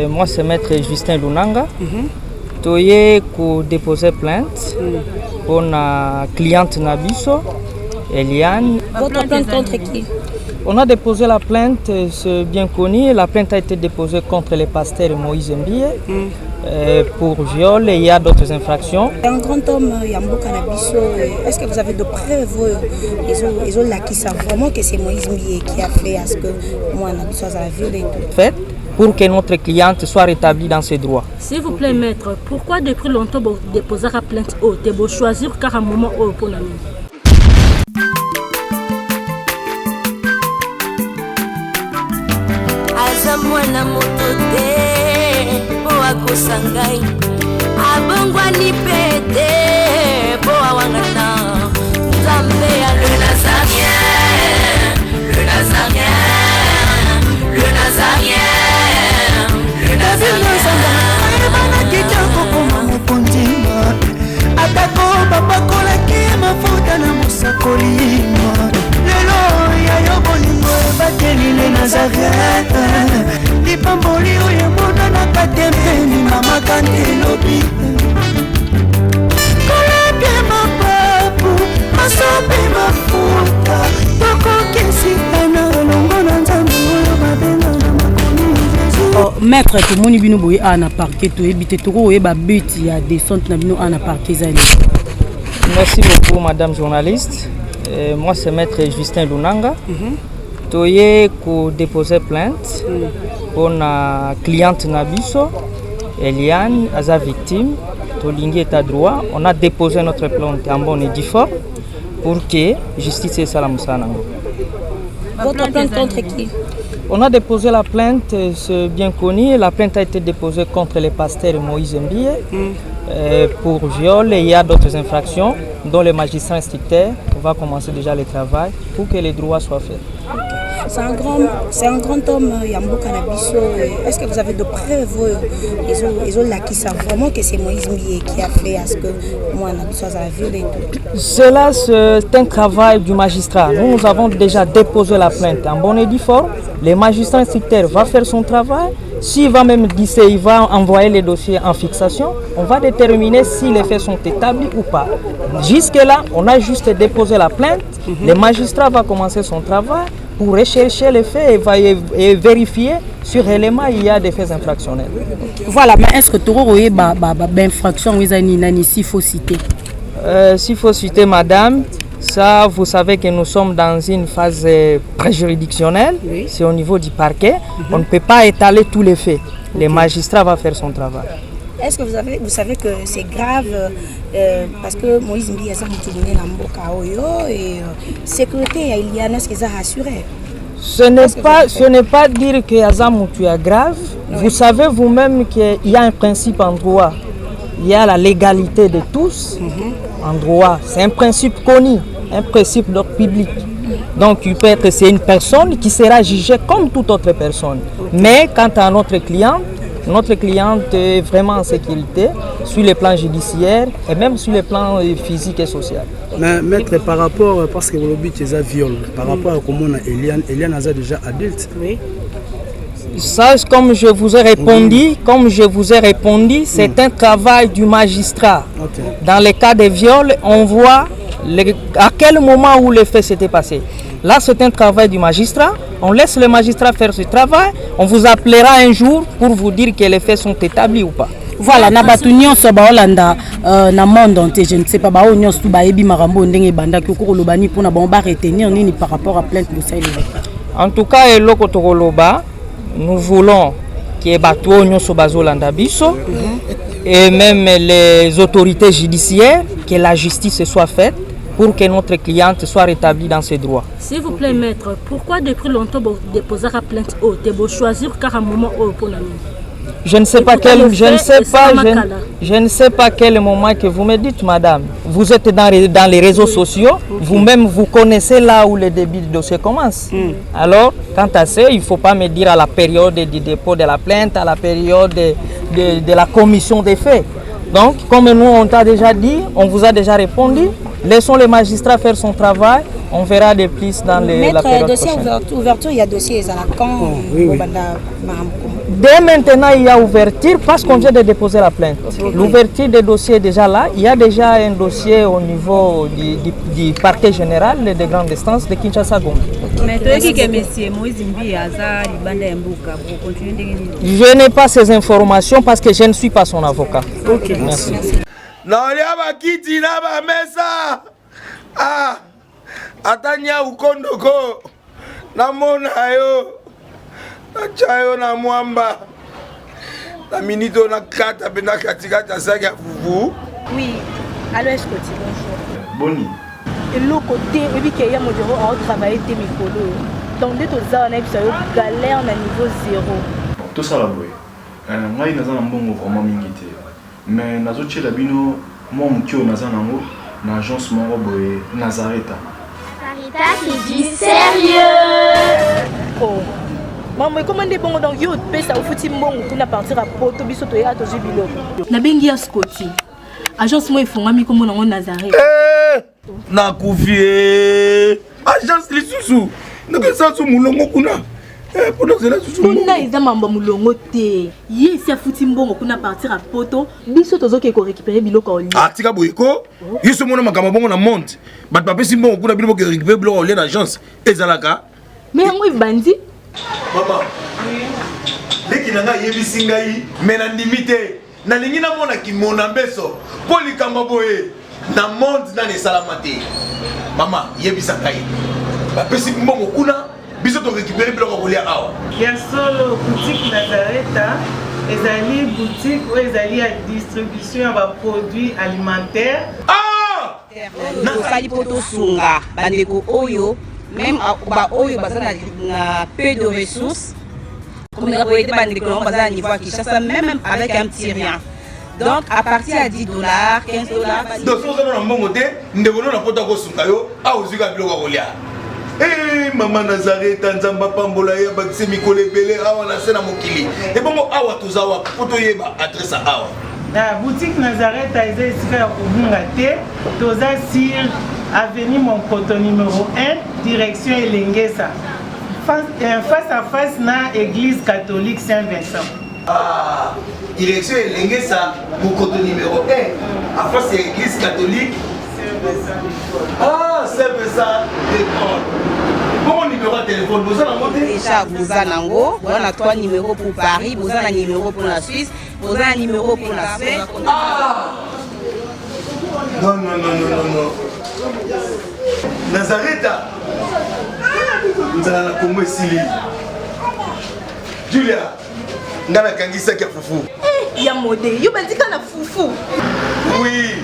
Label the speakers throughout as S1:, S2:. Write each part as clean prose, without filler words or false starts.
S1: Moi, c'est Maître Justin Lunanga. Toye ko déposer plainte pour la cliente Nabiso, Eliane.
S2: Votre plainte contre qui?
S1: On a déposé la plainte, c'est bien connu. La plainte a été déposée contre le pasteur Moïse Mbie pour viol et il y a d'autres infractions.
S2: Un grand homme, Yamboka Nabiso, est-ce que vous avez de preuves? Ils ont là qui savent vraiment que c'est Moïse Mbie qui a fait à ce que moi Nabiso a violé et tout.
S1: Fait pour que notre cliente soit rétablie dans ses droits.
S3: S'il vous plaît, maître, pourquoi depuis longtemps vous déposez la plainte haute et vous choisir car un moment haut pour la nuit?
S4: Mwana moto te po akosangai abongwani pete po awangana Nzambe ya le Nazarien, le Nazarien, le Nazarien, le Nazarien.
S5: Bana kitoko koma mopondima atako babakolaki mafuta na mosakolima lelo ya yo bolingo ebateli le Nazareth lipamboli oyo monana katempeni mama kantelobi kolapie mapapu masope mafuta tokokesikana longo na Nzambe oyo babenga na makomi
S6: maître tomoni bino boye ana parquet toyebi toko oyeba but ya descente na bino ana parquet zali.
S1: Merci beaucoup madame journaliste. Moi c'est Maître Justin Lunanga. Toye ko déposer plainte pour la cliente Nabiso, Eliane, Aza victime, Tolingi est à droit. On a déposé notre plainte en bonne et due forme pour que justice et salam sanango.
S2: Votre plainte contre qui?
S1: On a déposé la plainte, c'est bien connu. La plainte a été déposée contre le pasteur Moïse Mbie pour viol et il y a d'autres infractions dont le magistrat instructeur va commencer déjà le travail pour que les droits soient faits.
S2: C'est un grand homme, Yamboka Nabiso. Est-ce que vous avez de preuves? Ils ont là qui savent vraiment que c'est Moïse Mbie qui a fait à ce que moi Nabiso a violé et tout.
S1: Cela, c'est un travail du magistrat. Nous avons déjà déposé la plainte en bonne et due forme. Le magistrat instructeur va faire son travail. S'il va même dire il va envoyer les dossiers en fixation, on va déterminer si les faits sont établis ou pas. Jusque-là, on a juste déposé la plainte. Le magistrat va commencer son travail pour rechercher les faits et vérifier sur élément il y a des faits infractionnels.
S6: Voilà, mais est-ce que tu as une infraction s'il faut citer?
S1: S'il faut citer madame, ça vous savez que nous sommes dans une phase préjuridictionnelle, oui. C'est au niveau du parquet, on ne peut pas étaler tous les faits. Le magistrat va faire son travail.
S2: Est-ce que vous savez que c'est grave parce que Moïse Mbie a tourné dans Mboka Oyo et sécurité il y a ce qu'ils ont assuré.
S1: Ce n'est pas dire que Azam est grave. Oui. Vous savez vous-même qu'il y a un principe en droit. Il y a la légalité de tous en droit. C'est un principe connu, un principe d'ordre public. Donc il peut être c'est une personne qui sera jugée comme toute autre personne. Mais quant à notre cliente est vraiment en sécurité sur le plan judiciaire et même sur le plan physique et social.
S7: Mais maître, par rapport, parce que le but est un viol, par rapport à comment Eliane est déjà adulte. Oui.
S1: Ça, comme je vous ai répondu, c'est un travail du magistrat. Okay. Dans les cas de viol, on voit à quel moment où le fait s'était passé. Là, c'est un travail du magistrat. On laisse le magistrat faire ce travail. On vous appellera un jour pour vous dire que les faits sont établis ou pas.
S6: Voilà, na batu nyonso baolanda na monde entier, je ne sais pas ba nyonso tu ba ebi marambo ndenge banda ki ko lobani pour na ba retenir nini par rapport à plainte de ça.
S1: En tout cas, eloko to loba, nous voulons que batu nyonso bazolanda biso et même les autorités judiciaires, que la justice soit faite pour que notre cliente soit rétablie dans ses droits.
S3: S'il vous plaît, maître, pourquoi depuis longtemps vous déposez la plainte haute et vous choisir car un moment haut pour la nuit?
S1: Je ne sais pas quel moment que vous me dites, madame. Vous êtes dans les réseaux sociaux, vous-même vous connaissez là où le débit du dossier commence. Alors, quant à ça, il ne faut pas me dire à la période du dépôt de la plainte, à la période de la commission des faits. Donc, comme nous on t'a déjà dit, on vous a déjà répondu, Laissons le magistrat faire son travail. On verra des pistes dans la période
S2: dossier
S1: prochaine.
S2: ouverture, il y a dossier quand
S1: Dès maintenant, il y a ouverture parce qu'on vient de déposer la plainte. L'ouverture des dossiers est déjà là. Il y a déjà un dossier au niveau du parquet général de grande instance de Kinshasa-Gombe. Je n'ai pas ces informations parce que je ne suis pas son avocat.
S6: Ok.
S1: Merci.
S8: Atanya ukondoko namona yo achayo na mwamba na minito na kata bena katikata saki fufu.
S3: Oui, allô Escoti, bonjour.
S9: Boni.
S3: Et l'autre côté, et puis qu'il y a mon bureau à travailler tes micros. Donc dès que ça on a eu galère na niveau 0.
S9: Tout ça là boy. Ngai naza na mbongo vraiment mingi te. Mais nazo tchela bino moi mukio naza nango na agence moko boy Nazareta.
S4: C'est du sérieux.
S3: Oh. Maman, comment est bon donc yo pesa au fouti mbongo kuna partir à poto biso to ya to jibilo. Na bengi ya Scotty. Agence moi ifungami comme na Nazareth.
S8: Na kufie. Agence lisusu. Naka sansu mulongo kuna. Pour nous là susu.
S3: Kuna eza mambo mulongo te. Ye si afuti mbongo kuna partir à poto biso tozo ke ko récupérer biloko oli.
S8: Ah tika boyeko. Yeso mona makamba bongo na monte. Bat papesi mbongo kuna biloko ke récupérer biloko oli na agence. Ezalaka.
S3: Mais yango bandi.
S8: Maman. Deki nanga yebisi ngai mena ndimite. Na lingi na mona ki mona mbeso. Poli kamba boye. Na monde na ne salamate. Mama yebisa ngai. Bapesi mbongo kuna biso to récupérer biloko kolia awa.
S10: Ya solo boutique Nazareta, ezali boutique où ezali à distribution ya produits alimentaires.
S8: Ah!
S11: Na fali poto sunga bandeko oyo même ba oyo bazana na peu de ressources. Comme la boîte bandeko bazana niveau à Kinshasa même avec un petit rien. Donc à partir à $10, $15.
S8: Donc si on a un bon côté, nous devons la poto ko sunga yo, a ozuka biloko kolia. Eh maman Nazareta nzamba pambola ya bakise mikole belé awa na sena mokili. Et bon awa tozawa poto yeba adresse awa.
S10: La boutique Nazareta est ici à Kubungate, toza sur avenue Monkoto numéro 1, direction Elengesa. Face à face na église catholique Saint-Vincent.
S8: Ah, direction Elengesa, Monkoto numéro 1, à face à l'église catholique Ah, c'est ça, l'école. Bon numéro de téléphone, vous avez monté
S11: déjà, vous avez on a 3 numéros pour Paris, vous avez un numéro pour la Suisse, vous avez un numéro pour la Suisse.
S8: Ah non, non, non, non, non, non. Nazareta nous allons la Congo ici. Julia, nous allons la Kangisa qui a foufou.
S3: Eh, ya modé, yo bandika na foufou.
S8: Oui,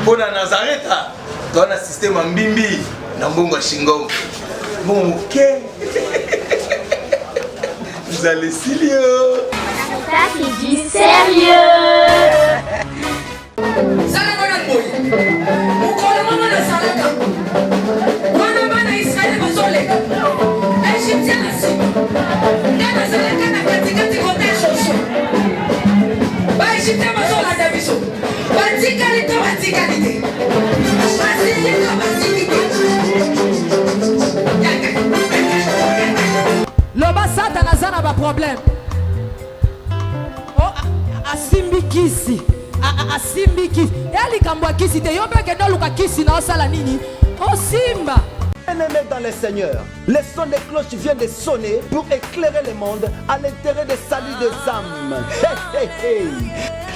S8: pour la Nazareta, tu as un système en bimbi, dans Bongo Shingo. Bon, ok. Vous allez Silio.
S4: Ça c'est du sérieux.
S5: Loba Satan azana ba problème. Oh asimbi kisi. Asimbi kisi. Eli kambwa kisi te yo beke no luka kisi na osala nini? Oh Simba.
S12: Bien-aimés dans les seigneurs, les sons des cloches viennent de sonner pour éclairer le monde à l'intérêt des saluts des âmes. Hey, hey, hey.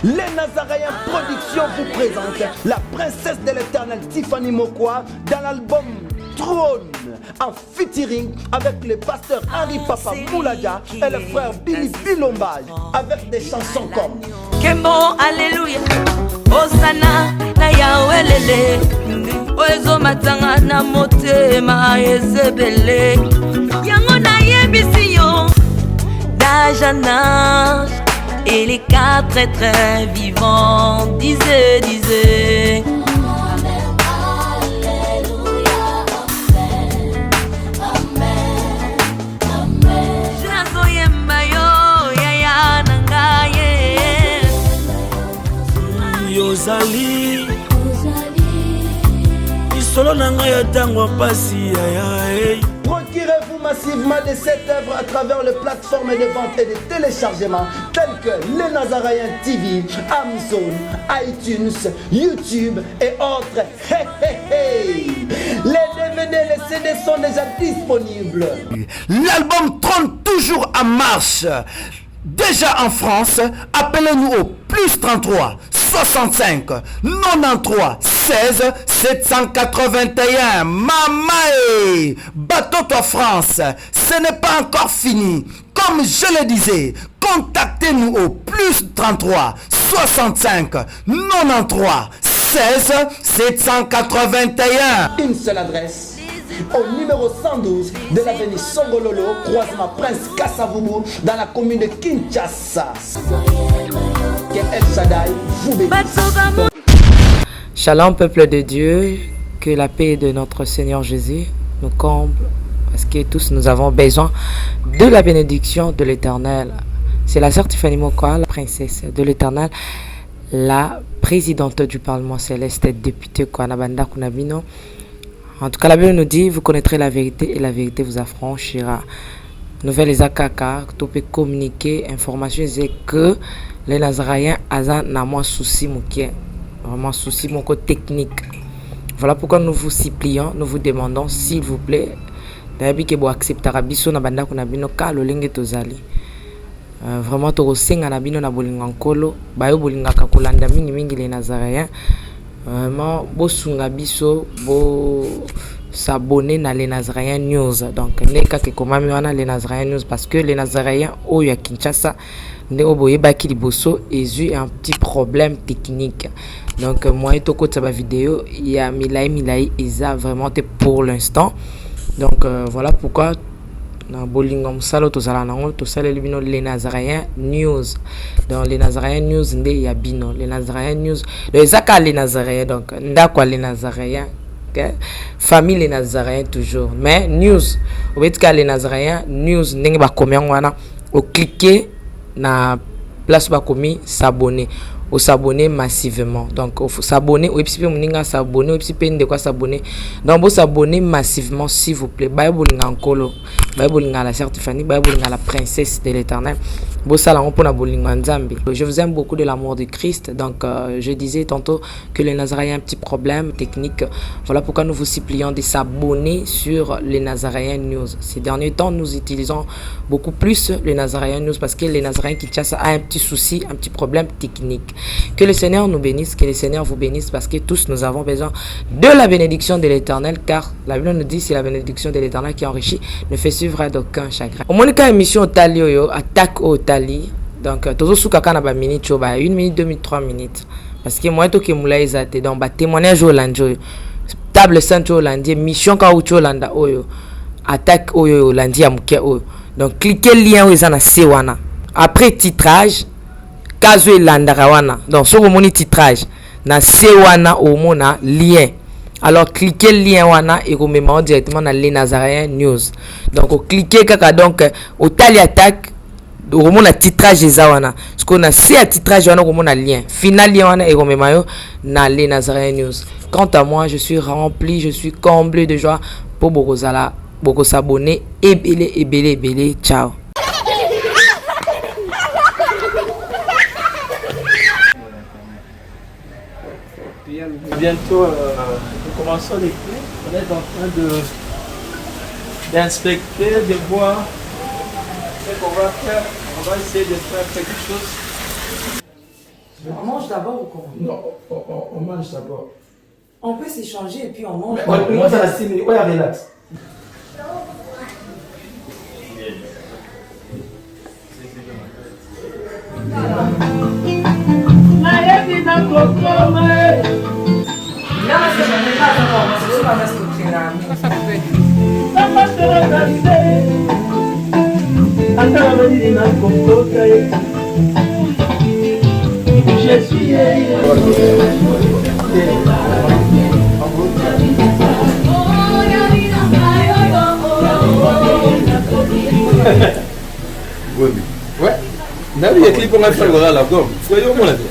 S12: Les Nazaréens Productions vous présentent la princesse de l'éternel Tiffany Mokwa dans l'album Trône en featuring avec le pasteur Henri Papa Mouladia et le frère Billy Bilomba avec des chansons comme
S4: Kembo Alléluia Osana na Yahweh Oezo matanga na motema ezebele Yango na yebisi yo d'âge en âge et les 4 êtres vivants disaient
S13: solo na ngai ya ntango mpasi yaya.
S12: Procurez-vous massivement de cette œuvre à travers les plateformes de vente et de téléchargement telles que Les Nazaréens TV, Amazon, iTunes, YouTube et autres. Hey, hey, hey. Les DVD et les CD sont déjà disponibles. L'album trône toujours en marche. Déjà en France, appelez-nous au plus 33 65 93 16 781. Mamae, bateau-toi France, ce n'est pas encore fini. Comme je le disais, contactez-nous au plus 33 65 93 16 781. Une seule adresse. Au numéro 112 de l'avenue Songololo, croisement Prince Kassavoubou, dans la commune de Kinshasa. Que El Shaddai vous bénisse.
S14: Shalom peuple de Dieu, que la paix de notre Seigneur Jésus nous comble, parce que tous nous avons besoin de la bénédiction de l'Éternel. C'est la sœur Tiffany Mokoa, la princesse de l'Éternel, la présidente du Parlement céleste, députée Kwanabanda Kunabino. En tout cas, la Bible nous dit, vous connaîtrez la vérité et la vérité vous affranchira. Nouvelle Ezakaka, tu peux communiquer, information, c'est que les Nazaréens ont moins souci, vraiment souci, mon côté technique. Voilà pourquoi nous vous supplions, nous vous demandons, s'il vous plaît, d'ailleurs que vous acceptez Rabiso na banda kuna bino ka lo lenge tozali. Vraiment to senga na bino na bolinga nkolo, bayo bolinga ka kolanda mingi les Nazaréens. Vraiment, bosunga biso, bo s'abonner na les Nazaréens News. Donc, neka ke komami wana les Nazaréens News parce que les Nazaréens au ya Kinshasa ne oboye baki liboso ezu un petit problème technique. Donc, moi et toko tsaba vidéo, il y a milai eza vraiment pour l'instant. Donc, voilà pourquoi na bolinga musalo tozala nango tosala libino les Nazaréens News. Dans les Nazaréens News nde ya bino les Nazaréens News les aka les Nazaréens donc ndakwa les Nazaréens famille les Nazaréens toujours mais news obetika les Nazaréens News ndenge ba komi wana o cliquer na place ba komi s'abonner au s'abonner massivement donc il faut s'abonner ou puis moninga s'abonner ou puis de quoi s'abonner donc vous s'abonner massivement s'il vous plaît bible ngakolo bible ngala certifié bible ngala princesse de l'Éternel je vous aime beaucoup de l'amour de Christ. Donc je disais tantôt que les Nazaréens ont un petit problème technique. Voilà pourquoi nous vous supplions de s'abonner sur les Nazaréens News. Ces derniers temps, nous utilisons beaucoup plus les Nazaréens News parce que les Nazaréens Kinshasa a un petit souci, un petit problème technique. Que le Seigneur nous bénisse, que le Seigneur vous bénisse parce que tous nous avons besoin de la bénédiction de l'Éternel car la Bible nous dit c'est la bénédiction de l'Éternel qui enrichit, ne fait suivre d'aucun chagrin. Au moins quand émission Talio attaque au Tali. Donc toujours sous kakana ba minute choba 1 minute 2 minutes 3 minutes parce que moi to ke mula ezate donc ba témoignage au lanjo table sainte au landie mission ka au landa oyo attaque oyo landi ya muke oyo donc cliquez lien oyo ezana se wana après titrage kazo elandaka wana donc so ko moni titrage na se wana au mona lien. Alors cliquez le lien wana et vous mettez directement dans les Nazaréens News. Donc cliquez kaka donc au tali attaque au moment titrage ezawana ce qu'on a c'est à titrage wana au moment lien final lien wana et vous mettez dans les Nazaréens News. Quant à moi, je suis rempli, je suis comblé de joie pour beaucoup s'abonner et belé ciao.
S15: Bientôt, nous commençons les clés. On est en train d'inspecter, de voir ce qu'on va faire. On va essayer de faire quelque chose.
S6: On mange d'abord ou comment?
S15: Non, on mange d'abord.
S6: On peut s'échanger et puis on mange.
S15: Moi, ça va 6 minutes. Ouais, relax.
S13: Je suis
S16: ouais. N'a pas clip pour faire le la gomme. Soyons mon avis.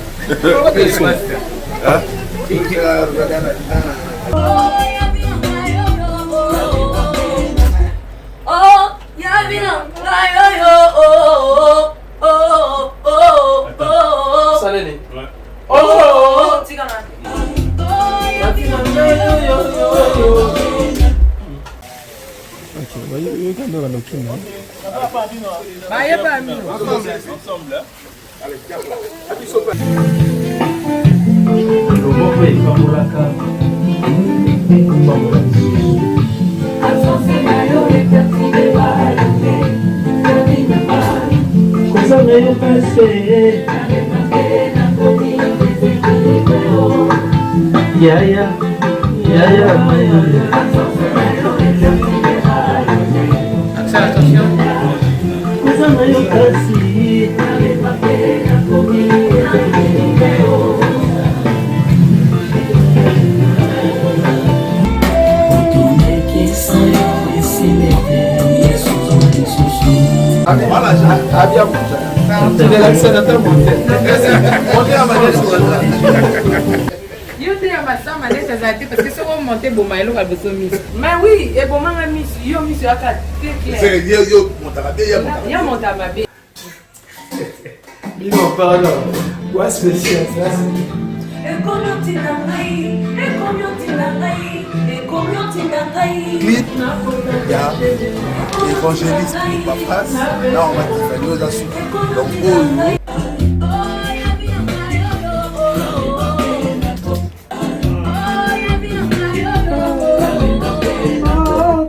S16: Salene.
S14: Oh,
S17: parce que si on monte bon maïlo va besoin mis. Mais oui, et bon manga mis, yo mis à quatre, c'est clair.
S8: C'est yo montabe,
S17: ya montabe.
S16: Bino pardon. Quoi spécial ça?
S4: Et combien t'inangai, et combien t'inangai, et combien t'inangai.
S8: Clip, il y a évangéliste pour papras. Là, on va te faire nos assoupes. Donc,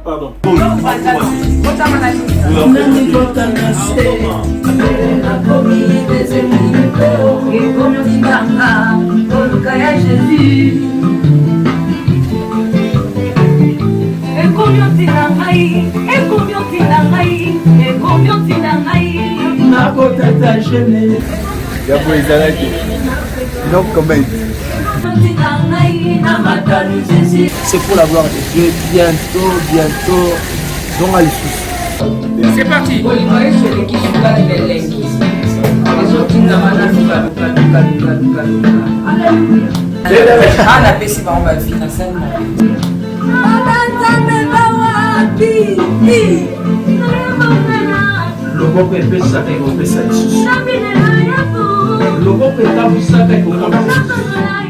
S16: Pardon.
S7: C'est pour la gloire de Dieu, bientôt, donc à l'issue.
S17: C'est parti.
S7: Loboko epesaka ekopesa lisusu. Loboko etabwisaka ekokopesa lisusu.